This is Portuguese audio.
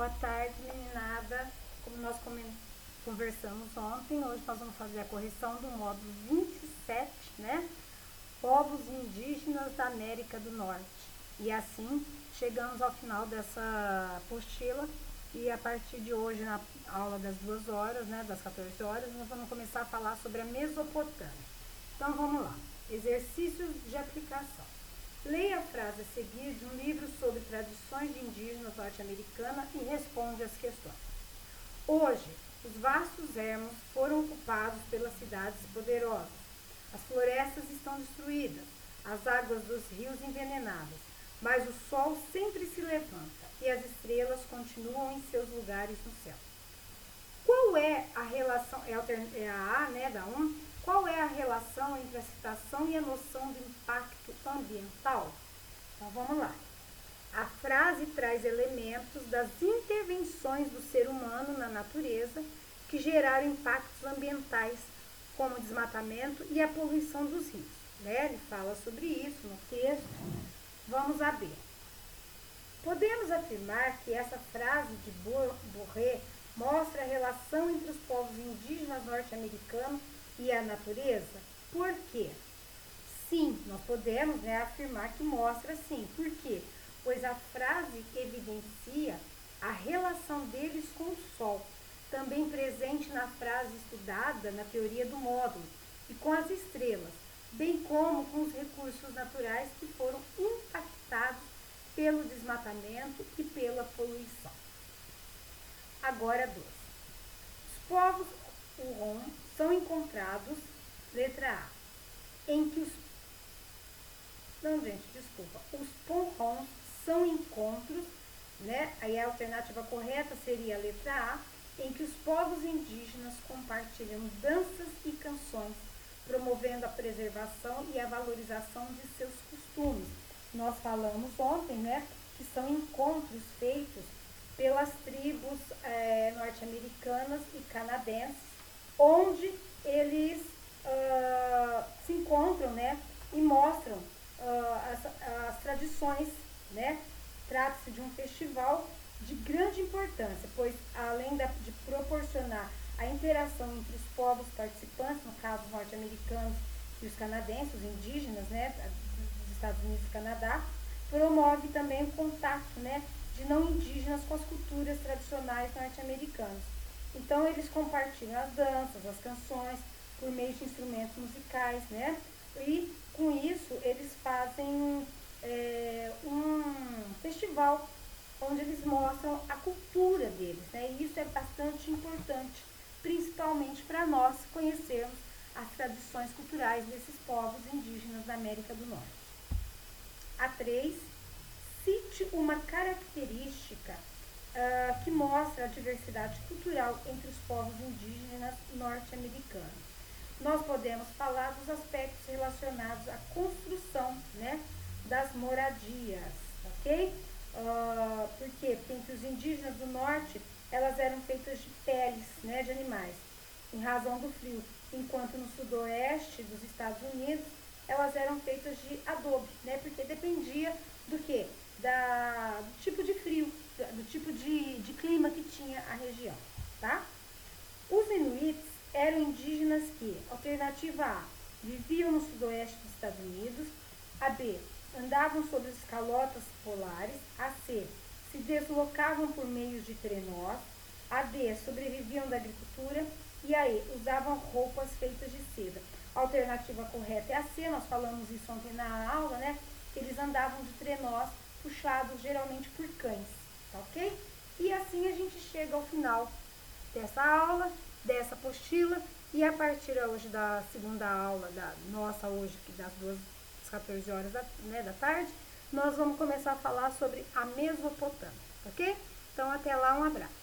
Boa tarde, meninada. Como nós conversamos ontem, hoje nós vamos fazer a correção do módulo 27, né? Povos indígenas da América do Norte. E assim, chegamos ao final dessa apostila e a partir de hoje, na aula das 2 horas, né, das 14 horas, nós vamos começar a falar sobre a Mesopotâmia. Então, vamos lá. Exercícios de aplicação. Leia a frase a seguir de um livro sobre tradições de indígenas norte-americanas e responde as questões. Hoje, os vastos ermos foram ocupados pelas cidades poderosas. As florestas estão destruídas, as águas dos rios envenenadas, mas o sol sempre se levanta e as estrelas continuam em seus lugares no céu. Qual é a relação, é a A, né, da 1, qual é a relação entre a citação e a noção do impacto ambiental? Então, vamos lá. A frase traz elementos das intervenções do ser humano na natureza que geraram impactos ambientais, como o desmatamento e a poluição dos rios. Né? Ele fala sobre isso no texto. Vamos a B. Podemos afirmar que essa frase de Bourret mostra a relação entre os povos indígenas norte-americanos e a natureza? Por quê? Sim, nós podemos, né, afirmar que mostra sim. Por quê? Pois a frase evidencia a relação deles com o Sol, também presente na frase estudada na teoria do módulo, e com as estrelas, bem como com os recursos naturais que foram impactados pelo desmatamento e pela poluição. Agora 2. Os povos Huron são encontrados, letra A, em que os... Não, gente, desculpa. Os Ponrons são encontros, né? Aí a alternativa correta seria a letra A, em que os povos indígenas compartilham danças e canções, promovendo a preservação e a valorização de seus costumes. Nós falamos ontem, né, que são encontros feitos pelas tribos norte-americanas e canadenses, onde eles se encontram, né, e mostram as tradições, né? Trata-se de um festival de grande importância, pois além de proporcionar a interação entre os povos participantes, no caso os norte-americanos e os canadenses, os indígenas, né, dos Estados Unidos e Canadá, promove também o contato, né, de não indígenas com as culturas tradicionais norte-americanas. Então, eles compartilham as danças, as canções, por meio de instrumentos musicais, né? E, com isso, eles fazem um festival onde eles mostram a cultura deles, né? E isso é bastante importante, principalmente para nós conhecermos as tradições culturais desses povos indígenas da América do Norte. A 3, cite uma característica que mostra a diversidade cultural entre os povos indígenas norte-americanos. Nós podemos falar dos aspectos relacionados à construção, né, das moradias, ok? Por quê? Porque entre os indígenas do norte, elas eram feitas de peles, né, de animais, em razão do frio, enquanto no sudoeste dos Estados Unidos, elas eram feitas de adobe, né, porque dependia do quê? Do tipo de frio, do tipo de clima que tinha a região, tá? Os Inuits eram indígenas que, alternativa A, viviam no sudoeste dos Estados Unidos, a B, andavam sobre as calotas polares, a C, se deslocavam por meio de trenós, a D, sobreviviam da agricultura e a E, usavam roupas feitas de seda. A alternativa correta é a C, nós falamos isso ontem na aula, né? Eles andavam de trenós puxados geralmente por cães, tá ok? E assim a gente chega ao final dessa aula, dessa apostila, e a partir hoje da segunda aula, da nossa hoje, das 14 horas da tarde, nós vamos começar a falar sobre a Mesopotâmia, ok? Então, até lá, um abraço.